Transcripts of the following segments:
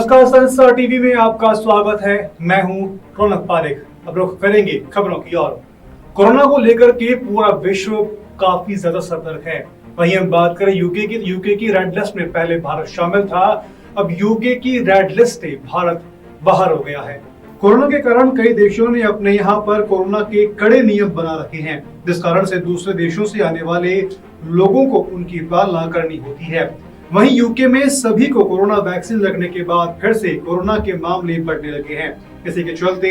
नमस्कार, संस्कार टीवी में आपका स्वागत है। मैं हूं रौनक पारेख। अब रुख करेंगे खबरों की ओर। कोरोना को लेकर के पूरा विश्व काफी ज्यादा सतर्क है। वहीं हम बात करें यूके की रेड लिस्ट में पहले भारत शामिल था, अब यूके की रेड लिस्ट से भारत बाहर हो गया है। कोरोना के कारण कई देशों ने अपने यहाँ पर कोरोना के कड़े नियम बना रखे हैं, जिस कारण से दूसरे देशों से आने वाले लोगों को उनकी पालना करनी होती है। वहीं यूके में सभी को कोरोना वैक्सीन लगने के बाद फिर से कोरोना के मामले बढ़ने लगे हैं। इसी के चलते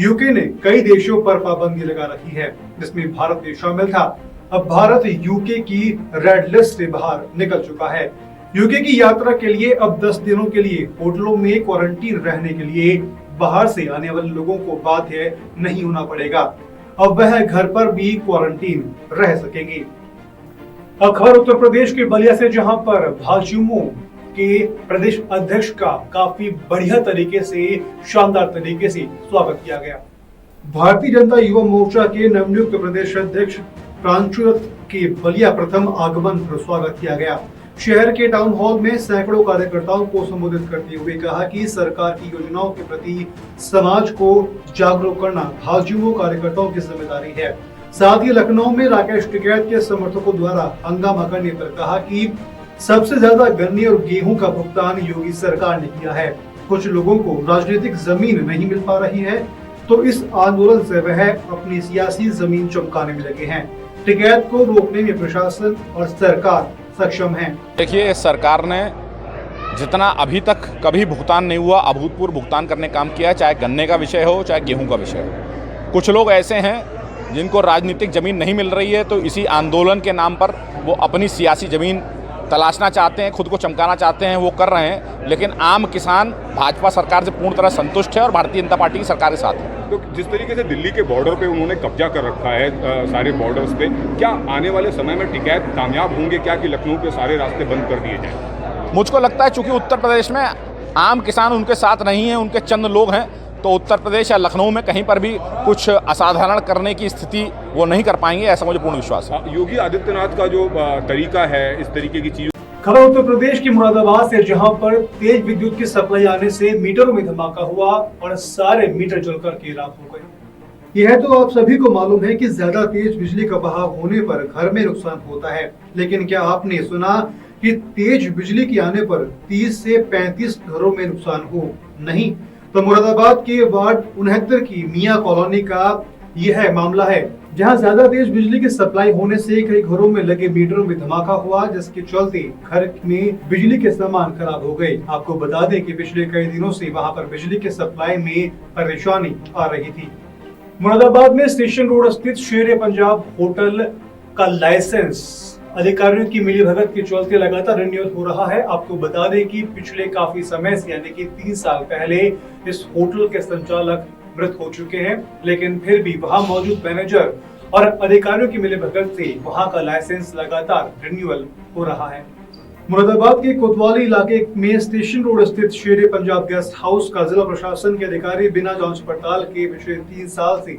यूके ने कई देशों पर पाबंदी लगा रखी है, जिसमें भारत भी शामिल था। अब भारत यूके की रेड लिस्ट से बाहर निकल चुका है। यूके की यात्रा के लिए अब 10 दिनों के लिए होटलों में क्वारंटीन रहने के लिए बाहर से आने वाले लोगों को बाध्य नहीं होना पड़ेगा। अब वह घर पर भी क्वारंटीन रह सकेंगे। अब खबर उत्तर प्रदेश के बलिया से, जहां पर भाजयुमो के प्रदेश अध्यक्ष का काफी बढ़िया तरीके से, शानदार तरीके से स्वागत किया गया। भारतीय जनता युवा मोर्चा के नवनियुक्त प्रदेश अध्यक्ष प्रांशुरत के बलिया प्रथम आगमन पर स्वागत किया गया। शहर के टाउन हॉल में सैकड़ों कार्यकर्ताओं को संबोधित करते हुए कहा कि सरकार की योजनाओं के प्रति समाज को जागरूक करना भाजयुमो कार्यकर्ताओं की जिम्मेदारी है। साथ ही लखनऊ में राकेश टिकैत के समर्थकों द्वारा हंगामा करने पर कहा कि सबसे ज्यादा गन्ने और गेहूं का भुगतान योगी सरकार ने किया है। कुछ लोगों को राजनीतिक जमीन नहीं मिल पा रही है, तो इस आंदोलन से वह अपनी सियासी जमीन चमकाने में लगे हैं। टिकैत को रोकने में प्रशासन और सरकार सक्षम है। देखिए, सरकार ने जितना अभी तक कभी भुगतान नहीं हुआ, अभूतपूर्व भुगतान करने काम किया है, चाहे गन्ने का विषय हो चाहे गेहूं का विषय हो। कुछ लोग ऐसे हैं जिनको राजनीतिक ज़मीन नहीं मिल रही है, तो इसी आंदोलन के नाम पर वो अपनी सियासी ज़मीन तलाशना चाहते हैं, खुद को चमकाना चाहते हैं, वो कर रहे हैं। लेकिन आम किसान भाजपा सरकार से पूर्ण तरह संतुष्ट है और भारतीय जनता पार्टी की सरकार के साथ है। तो जिस तरीके से दिल्ली के बॉर्डर पे उन्होंने कब्जा कर रखा है, सारे बॉर्डर्स पे, क्या आने वाले समय में टिकैत कामयाब होंगे क्या कि लखनऊ के सारे रास्ते बंद कर दिए जाएं? मुझको लगता है चूँकि उत्तर प्रदेश में आम किसान उनके साथ नहीं हैं, उनके चंद लोग हैं, तो उत्तर प्रदेश या लखनऊ में कहीं पर भी कुछ असाधारण करने की स्थिति वो नहीं कर पाएंगे, ऐसा मुझे पूर्ण विश्वास है। योगी आदित्यनाथ का जो तरीका है इस तरीके की चीज। खबर उत्तर प्रदेश की मुरादाबाद से, जहां पर तेज विद्युत की सप्लाई आने से मीटरों में धमाका हुआ और सारे मीटर जलकर के राख हो गए। यह तो आप सभी को मालूम है कि ज्यादा तेज बिजली का बहाव होने पर घर में नुकसान होता है, लेकिन क्या आपने सुना कि तेज बिजली के आने पर 30 से 35 घरों में नुकसान हो? नहीं। तो मुरादाबाद के वार्ड 69 की मियां कॉलोनी का यह मामला है, जहां ज्यादा तेज बिजली की सप्लाई होने से कई घरों में लगे मीटरों में धमाका हुआ, जिसके चलते घर में बिजली के सामान खराब हो गए। आपको बता दें कि पिछले कई दिनों से वहां पर बिजली के सप्लाई में परेशानी आ रही थी। मुरादाबाद में स्टेशन रोड स्थित शेर पंजाब होटल का लाइसेंस अधिकारियों की मिलीभगत के चलते लगातार रिन्यूअल हो रहा है। आपको बता दें कि पिछले काफी समय से, यानी कि 3 साल पहले इस होटल के संचालक मृत हो चुके हैं, लेकिन फिर भी वहां मौजूद मैनेजर और अधिकारियों की मिलीभगत से वहां का लाइसेंस लगातार रिन्यूअल हो रहा है। मुरादाबाद के कोतवाली इलाके में स्टेशन रोड स्थित शेर पंजाब गेस्ट हाउस का जिला प्रशासन के अधिकारी बिना जांच पड़ताल के पिछले 3 साल से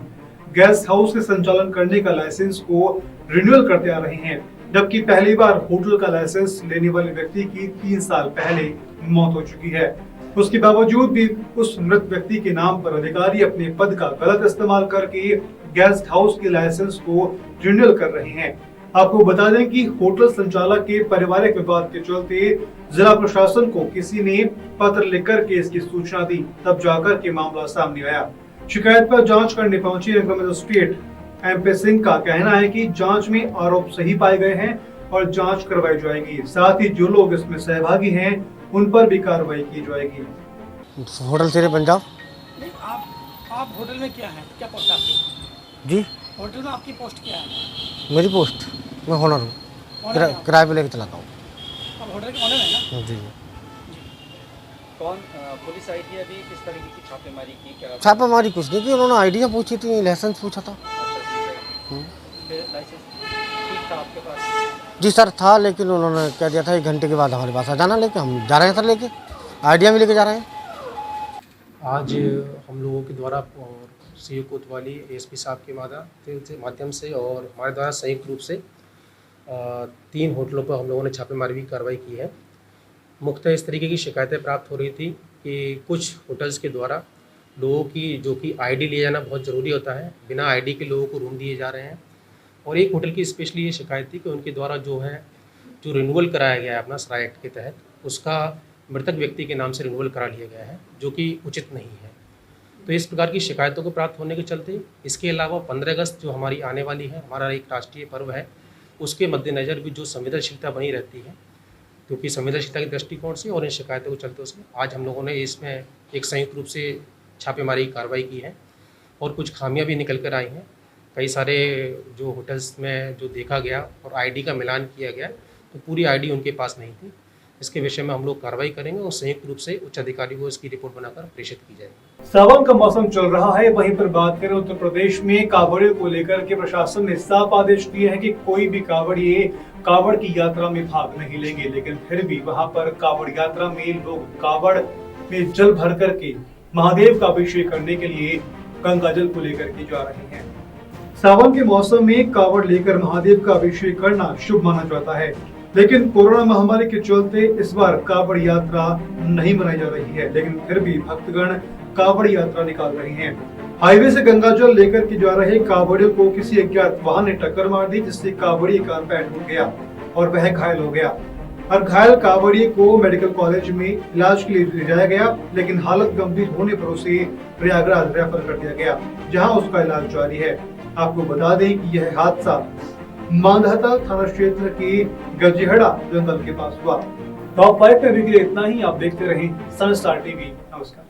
गेस्ट हाउस के संचालन करने का लाइसेंस को रिन्यूअल करते आ रहे हैं, जबकि पहली बार होटल का लाइसेंस लेने वाले व्यक्ति की 3 साल पहले मौत हो चुकी है। उसके बावजूद भी उस मृत व्यक्ति के नाम पर अधिकारी अपने पद का गलत इस्तेमाल करके गेस्ट हाउस के लाइसेंस को रिन्यूअल कर रहे हैं। आपको बता दें कि होटल संचालक के पारिवारिक विवाद के चलते जिला प्रशासन को किसी ने पत्र लिखकर के इसकी सूचना दी, तब जाकर के मामला सामने आया। शिकायत पर जांच करने पहुंचे नगर मजिस्ट्रेट MP सिंह का कहना है कि जांच में आरोप सही पाए गए हैं और जांच करवाई जाएगी। साथ ही जो लोग इसमें सहभागी हैं उन पर भी कार्रवाई की जाएगी। होटल शेर पंजाब। नहीं, आप होटल में क्या है, क्या पोस्ट आपकी? जी, होटल में आपकी पोस्ट क्या है? मेरी पोस्ट, मैं ओनर हूँ, किराए पे लेके चलाता हूँ। आप होटल के ओनर हैं ना? जी। कौन पुलिस आई थी अभी, किस तरीके की छापेमारी की? क्या छापेमारी कुछ नहीं की, उन्होंने आइडिया पूछी थी, लाइसेंस पूछा था। फिर लाइसेंस ठीक था आपके पास? जी सर था, लेकिन उन्होंने कह दिया था 1 घंटे के बाद हमारे पास आ जाना लेके। हम जा रहे हैं सर लेके, आइडिया भी लेके जा रहे हैं। आज हम लोगों के द्वारा और सीओ कोतवाली ASP साहब के माध्यम से और हमारे द्वारा संयुक्त रूप से 3 होटलों पर हम लोगों ने छापेमारी की कार्रवाई की है। मुख्यतः इस तरीके की शिकायतें प्राप्त हो रही थी कि कुछ होटल्स के द्वारा लोगों की जो कि आईडी ले जाना बहुत ज़रूरी होता है, बिना आईडी के लोगों को रूम दिए जा रहे हैं। और एक होटल की स्पेशली ये शिकायत थी कि उनके द्वारा जो रिन्यूअल कराया गया है अपना सराय एक्ट के तहत, उसका मृतक व्यक्ति के नाम से रिन्यूअल करा लिया गया है, जो कि उचित नहीं है। तो इस प्रकार की शिकायतों को प्राप्त होने के चलते इसके अलावा 15 अगस्त जो हमारी आने वाली है, हमारा एक राष्ट्रीय पर्व है, उसके मद्देनज़र भी जो संवेदनशीलता बनी रहती है, क्योंकि संवेदनशीलता के दृष्टिकोण से और इन शिकायतों के चलते उसमें आज हम लोगों ने इसमें एक संयुक्त रूप से छापेमारी की कार्रवाई की है और कुछ खामियां भी निकल कर आई हैं। कई सारे जो होटल्स में जो देखा गया और आईडी का मिलान किया गया तो पूरी आईडी उनके पास नहीं थी। इसके विषय में हम लोग कार्रवाई करेंगे और संयुक्त रूप से उच्च अधिकारी को इसकी रिपोर्ट बनाकर प्रेषित की जाएगी। सावन का मौसम चल रहा है, वहीं पर बात करें उत्तर प्रदेश में कांवड़ियों को लेकर के प्रशासन ने साफ आदेश दिए हैं कि कोई भी कांवड़िए कांवड़ की यात्रा में भाग नहीं लेंगे, लेकिन फिर भी वहां पर कांवड़ यात्रा में लोग कांवड़ में जल भर करके महादेव का अभिषेक करने के लिए गंगा जल को लेकर के जा रहे हैं। सावन के मौसम में कांवड़ लेकर महादेव का अभिषेक करना शुभ माना जाता है, लेकिन कोरोना महामारी के चलते इस बार कांवड़ यात्रा नहीं मनाई जा रही है, लेकिन फिर भी भक्तगण कांवड़ यात्रा निकाल रहे हैं। हाईवे से गंगा जल लेकर के जा रहे कांवड़ियों को किसी अज्ञात वाहन ने टक्कर मार दी, जिससे कांवड़िए का पैर टूट गया और वह घायल हो गया। और घायल कांवड़िए को मेडिकल कॉलेज में इलाज के लिए ले जाया गया, लेकिन हालत गंभीर होने पर उसे प्रयागराज रेफर कर दिया गया, जहां उसका इलाज जारी है। आपको बता दें कि यह हादसा मांधाता थाना क्षेत्र के गजेहड़ा जंगल के पास हुआ। टॉप 5 में अभी के लिए इतना ही। आप देखते रहें सन स्टार टीवी। नमस्कार।